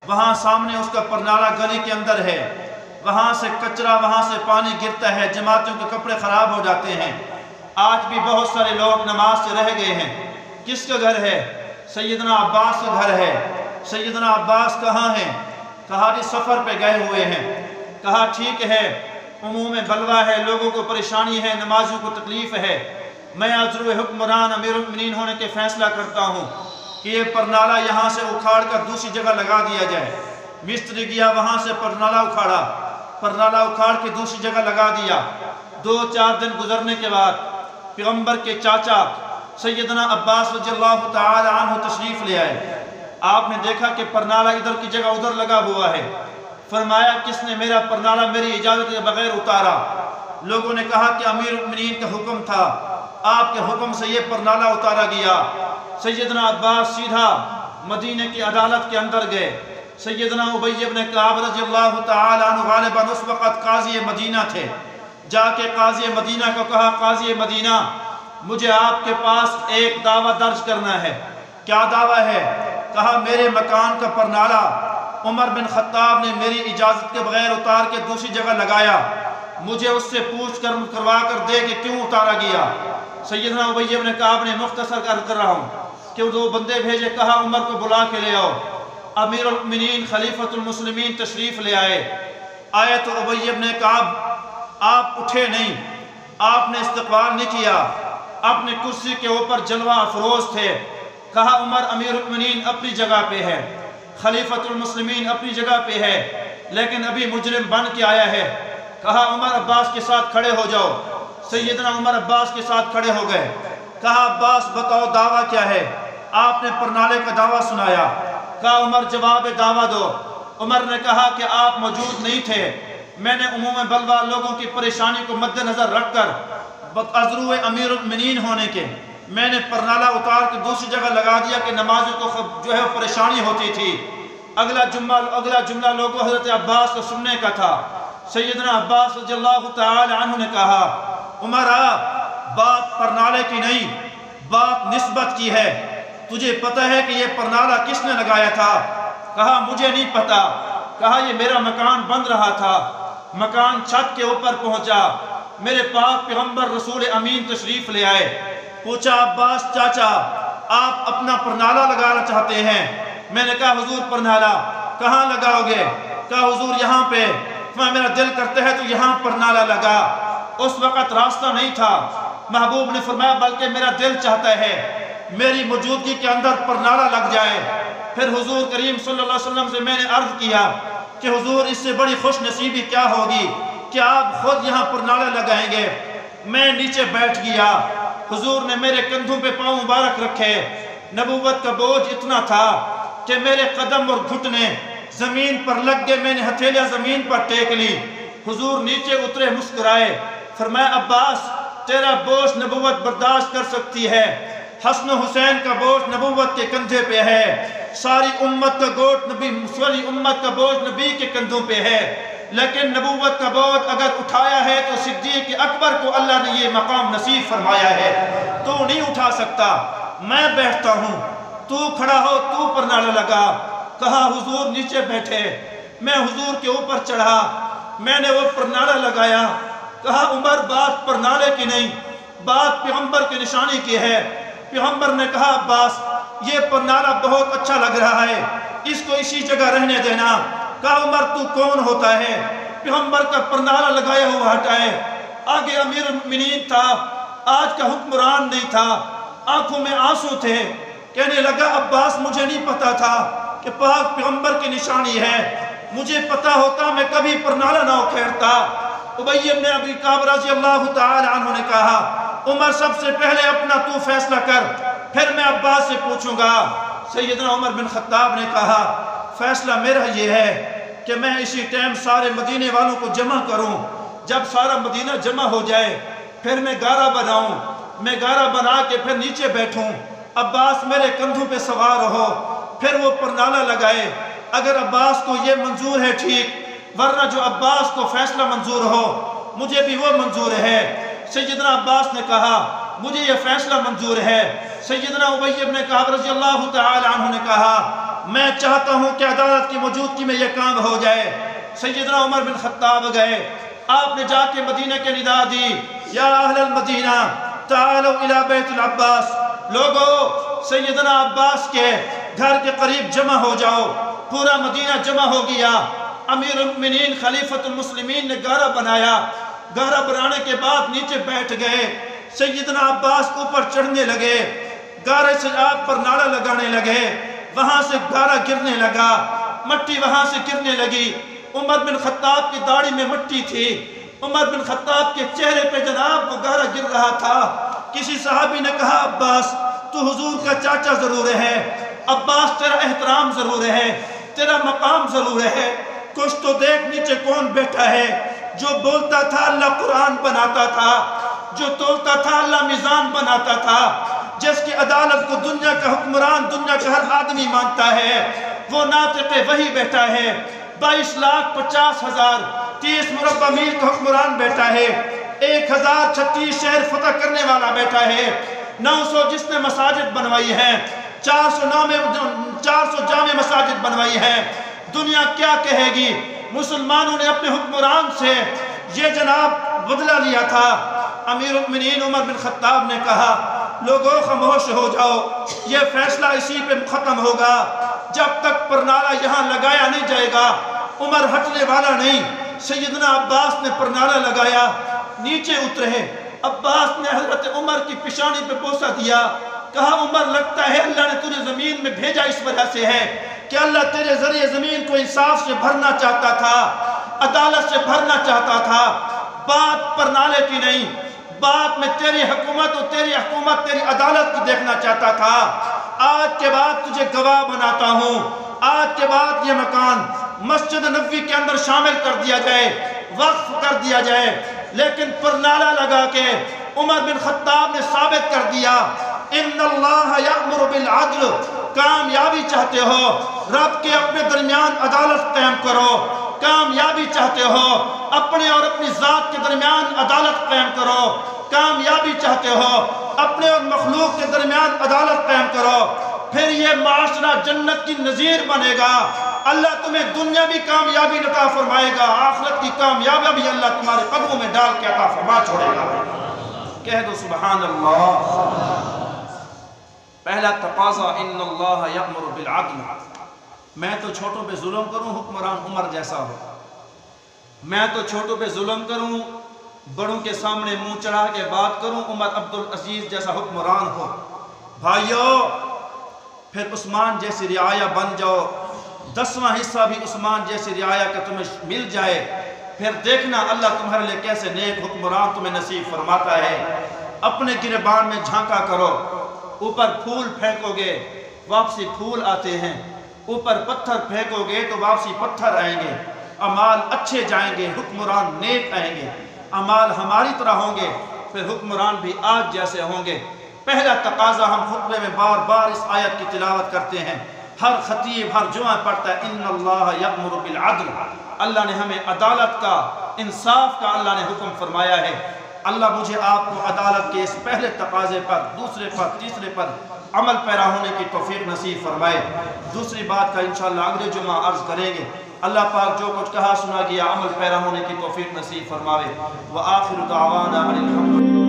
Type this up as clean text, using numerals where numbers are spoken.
وہاں سامنے اس کا پرنالہ گلی کے اندر ہے، وہاں سے کچرا، وہاں سے پانی گرتا ہے، جماعتوں کے کپڑے خراب ہو جاتے ہیں۔ آج بھی بہت سارے لوگ نماز سے رہ گئے ہیں۔ کس کا گھر ہے؟ سیدنا عباس کا گھر ہے۔ سیدنا عباس کہاں ہیں؟ کہا جی سفر پہ گئے ہوئے ہیں۔ کہا ٹھیک ہے، عموم بلوا ہے، لوگوں کو پریشانی ہے، نمازیوں کو تکلیف ہے، میں عذر حکمران امیر المؤمنین ہونے کے فیصلہ کرتا ہوں کہ یہ پرنالہ یہاں سے اکھاڑ کر دوسری جگہ لگا دیا جائے۔ مستری گیا، وہاں سے پرنالہ اکھاڑا، پرنالہ اکھاڑ کے دوسری جگہ لگا دیا۔ 2-4 دن گزرنے کے بعد پیغمبر کے چاچا سیدنا عباس رضی اللہ تعالی عنہ تشریف لے آئے۔ آپ نے دیکھا کہ پرنالہ ادھر کی جگہ ادھر لگا ہوا ہے۔ فرمایا کس نے میرا پرنالہ میری اجازت کے بغیر اتارا؟ لوگوں نے کہا کہ امیر المؤمنین کا حکم تھا، آپ کے حکم سے یہ پرنالہ اتارا گیا۔ سیدنا عباس سیدھا مدینہ کی عدالت کے اندر گئے۔ سیدنا ابی بن کعب رضی اللہ تعالی عنہ غالباً اس وقت قاضی مدینہ تھے۔ جا کے قاضی مدینہ کو کہا قاضی مدینہ مجھے آپ کے پاس ایک دعویٰ درج کرنا ہے۔ کیا دعویٰ ہے؟ کہا میرے مکان کا پرنالہ عمر بن خطاب نے میری اجازت کے بغیر اتار کے دوسری جگہ لگایا، مجھے اس سے پوچھ کر کروا کر دے کہ کیوں اتارا گیا۔ سیدنا ابی بن کعب نے مختصر کر رہا ہوں کہ وہ 2 بندے بھیجے، کہا عمر کو بلا کے لے آؤ۔ امیر المؤمنین خلیفۃ المسلمین تشریف لے آئے تو ابی بن کعب آپ اٹھے نہیں، آپ نے استقبال نہیں کیا، اپنے کرسی کے اوپر جلوہ افروز تھے۔ کہا عمر امیر المؤمنین اپنی جگہ پہ ہے، خلیفۃ المسلمین اپنی جگہ پہ ہے، لیکن ابھی مجرم بن کے آیا ہے۔ کہا عمر عباس کے ساتھ کھڑے ہو جاؤ۔ سیدنا عمر عباس کے ساتھ کھڑے ہو گئے۔ کہا عباس بتاؤ دعویٰ کیا ہے؟ آپ نے پرنالے کا دعویٰ سنایا۔ کہا عمر جواب دعویٰ دو۔ عمر نے کہا کہ آپ موجود نہیں تھے، میں نے عموم بلوا لوگوں کی پریشانی کو مد نظر رکھ کر عذر امیر المؤمنین ہونے کے میں نے پرنالہ اتار کے دوسری جگہ لگا دیا کہ نمازیوں کو جو ہے پریشانی ہوتی تھی۔ اگلا جملہ لوگوں حضرت عباس کو سننے کا تھا۔ سیدنا عباس رضی اللہ تعالی عنہ نے کہا عمر بات پرنالے کی نہیں، بات نسبت کی ہے، تجھے پتہ ہے کہ یہ پرنالہ کس نے لگایا تھا؟ کہا مجھے نہیں پتا۔ کہا یہ میرا مکان بن رہا تھا، مکان چھت کے اوپر پہنچا، میرے پاک پیغمبر رسول امین تشریف لے آئے۔ پوچھا عباس چاچا آپ اپنا پرنالہ لگانا چاہتے ہیں؟ میں نے کہا حضور پرنالہ کہاں لگاؤ گے؟ کہا حضور یہاں پہ۔ میرا دل کرتا ہے تو یہاں پرنالہ لگا۔ اس وقت راستہ نہیں تھا۔ محبوب نے فرمایا بلکہ میرا دل چاہتا ہے میری موجودگی کے اندر پرنالہ لگ جائے۔ پھر حضور کریم صلی اللہ علیہ وسلم سے میں نے عرض کیا کہ حضور اس سے بڑی خوش نصیبی کیا ہوگی کہ آپ خود یہاں پرنالہ لگائیں گے۔ میں نیچے بیٹھ گیا، حضور نے میرے کندھوں پہ پاؤں مبارک رکھے۔ نبوت کا بوجھ اتنا تھا کہ میرے قدم اور گھٹنے زمین پر لگ گئے، میں نے ہتھیلیاں زمین پر ٹیک لی۔ حضور نیچے اترے، مسکرائے، فرمایا عباس تیرا بوجھ نبوت برداشت کر سکتی ہے، حسن و حسین کا بوجھ نبوت کے کندھے پہ ہے، ساری امت کا بوجھ نبی کے کندھوں پہ ہے، لیکن نبوت کا بوجھ اگر اٹھایا ہے تو صدیق اکبر کو اللہ نے یہ مقام نصیب فرمایا ہے، تو نہیں اٹھا سکتا، میں بیٹھتا ہوں، تو کھڑا ہو، تو پرنالہ لگا۔ کہا حضور نیچے بیٹھے، میں حضور کے اوپر چڑھا، میں نے وہ پرنالہ لگایا۔ کہا عمر بات پرنالے کی نہیں، بات پیغمبر کی نشانی کی ہے۔ پیغمبر نے کہا عباس یہ پرنالہ بہت اچھا لگ رہا ہے، اس کو اسی جگہ رہنے دینا۔ کہا عمر تو کون ہوتا ہے؟ پیغمبر کا پرنالہ لگایا ہوا ہٹائے۔ آگے امیر المؤمنین تھا، آج کا حکمران نہیں تھا، آنکھوں میں آنسو تھے، کہنے لگا عباس مجھے نہیں پتا تھا کہ پاک پیغمبر کی نشانی ہے، مجھے پتا ہوتا میں کبھی پرنالہ نہ اکھیڑتا۔ ابی بن ابی کعب رضی اللہ تعالی عنہ نے کہا عمر سب سے پہلے اپنا تو فیصلہ کر، پھر میں عباس سے پوچھوں گا۔ سیدنا عمر بن خطاب نے کہا فیصلہ میرا یہ ہے کہ میں اسی ٹائم سارے مدینے والوں کو جمع کروں، جب سارا مدینہ جمع ہو جائے پھر میں گارہ بناؤں، میں گارہ بنا کے پھر نیچے بیٹھوں، عباس میرے کندھوں پہ سوار ہو، پھر وہ پرنالہ لگائے۔ اگر عباس کو یہ منظور ہے ٹھیک، ورنہ جو عباس کو فیصلہ منظور ہو مجھے بھی وہ منظور ہے۔ سیدنا عباس نے کہا مجھے یہ فیصلہ منظور ہے۔ سیدنا ابی بن کعب رضی اللہ تعالی عنہ نے کہا میں چاہتا ہوں کہ عدالت کی موجودگی میں یہ کام ہو جائے۔ سیدنا عمر بن خطاب گئے، آپ نے جا کے مدینہ کے ندا دی، یا اہل المدینہ تعالوا الی بیت العباس، لوگو سیدنا عباس کے گھر کے قریب جمع ہو جاؤ۔ پورا مدینہ جمع ہو گیا۔ امیر المؤمنین خلیفۃ المسلمین نے گارہ بنایا، گارہ بنانے کے بعد نیچے بیٹھ گئے۔ سیدنا عباس اوپر چڑھنے لگے، گارے سے آپ پر نعرہ لگانے لگے، وہاں سے گارہ گرنے لگا، مٹی وہاں سے گرنے لگی۔ عمر بن خطاب کی داڑھی میں مٹی تھی، عمر بن خطاب کے چہرے پہ جناب وہ گارہ گر رہا تھا۔ کسی صحابی نے کہا عباس تو حضور کا چاچا ضرور ہے، عباس تیرا احترام ضرور ہے، تیرا مقام ضرور ہے، کچھ تو دیکھ نیچے کون بیٹھا ہے۔ جو بولتا تھا اللہ قرآن بناتا تھا، جو تولتا تھا اللہ میزان بناتا تھا، جس کی عدالت کو دنیا کا حکمران دنیا کا ہر آدمی مانتا ہے، وہ ناطق وحی بیٹھا ہے۔ 22,50,000 30 مربع میل کا حکمران بیٹھا ہے، 1036 شہر فتح کرنے والا بیٹھا ہے، 900 جس نے مساجد بنوائی ہے، 400 جامع مساجد بنوائی ہے۔ دنیا کیا کہے گی؟ مسلمانوں نے اپنے حکمران سے یہ جناب بدلہ لیا تھا۔ امیر المؤمنین عمر بن خطاب نے کہا لوگوں خاموش ہو جاؤ، یہ فیصلہ اسی پہ ختم ہوگا، جب تک پرنالہ یہاں لگایا نہیں جائے گا۔ عمر ہٹنے والا نہیں۔ سیدنا عباس نے پرنالہ لگایا، نیچے اترے۔ عباس نے حضرت عمر کی پیشانی پہ بوسہ دیا، کہا عمر لگتا ہے اللہ نے تجھے زمین میں بھیجا اس وجہ سے ہے کہ اللہ تیرے ذریعے زمین کو انصاف سے بھرنا چاہتا تھا، عدالت سے بھرنا چاہتا تھا۔ بات پرنالے کی نہیں، بات میں تیری حکومت اور تیری حکومت تیری عدالت کی دیکھنا چاہتا تھا۔ آج کے بعد تجھے گواہ بناتا ہوں، آج کے بعد یہ مکان مسجد نبوی کے اندر شامل کر دیا جائے، وقف کر دیا جائے۔ لیکن پرنالہ لگا کے عمر بن خطاب نے ثابت کر دیا ان اللہ یأمر بالعدل۔ کامیابی چاہتے ہو رب کے اپنے درمیان عدالت قائم کرو، کامیابی چاہتے ہو اپنے اور اپنی ذات کے درمیان عدالت قائم کرو، کامیابی چاہتے ہو اپنے اور مخلوق کے درمیان عدالت قائم کرو، پھر یہ معاشرہ جنت کی نظیر بنے گا۔ اللہ تمہیں دنیا بھی کامیابی عطا فرمائے گا، آخرت کی کامیابی بھی اللہ تمہارے قدموں میں ڈال کے عطا فرما چھوڑے گا۔ کہہ دو سبحان اللہ۔ پہلا تقاضا ان اللہ یأمر بالعدل۔ میں تو چھوٹوں پہ ظلم کروں حکمران عمر جیسا ہو، میں تو چھوٹوں پہ ظلم کروں بڑوں کے سامنے منہ چڑھا کے بات کروں عمر عبدالعزیز جیسا حکمران ہو۔ بھائیو پھر عثمان جیسی رعایا بن جاؤ، 10واں حصہ بھی عثمان جیسی رعایا کا تمہیں مل جائے، پھر دیکھنا اللہ تمہارے لئے کیسے نیک حکمران تمہیں نصیب فرماتا ہے۔ اپنے گریبان میں جھانکا کرو، اوپر پھول پھینکو گے واپسی پھول آتے ہیں، اوپر پتھر پھینکو گے تو واپسی پتھر آئیں گے۔ اعمال اچھے جائیں گے، حکمران نیک آئیں گے، اعمال ہماری طرح ہوں گے، پھر حکمران بھی آج جیسے ہوں گے۔ پہلا تقاضا ہم خطبے میں بار بار اس آیت کی تلاوت کرتے ہیں، ہر خطیب ہر جمعہ پڑھتا ہے ان اللہ یأمر بالعدل۔ اللہ نے ہمیں عدالت کا، انصاف کا اللہ نے حکم فرمایا ہے۔ اللہ مجھے آپ کو عدالت کے اس پہلے تقاضے پر، دوسرے پر، تیسرے پر عمل پیرا ہونے کی توفیق نصیب فرمائے۔ دوسری بات کا انشاءاللہ اگلے جمعہ عرض کریں گے۔ اللہ پاک جو کچھ کہا سنا گیا عمل پیرا ہونے کی توفیق نصیب فرماوے۔ وآخر دعوانا الحمد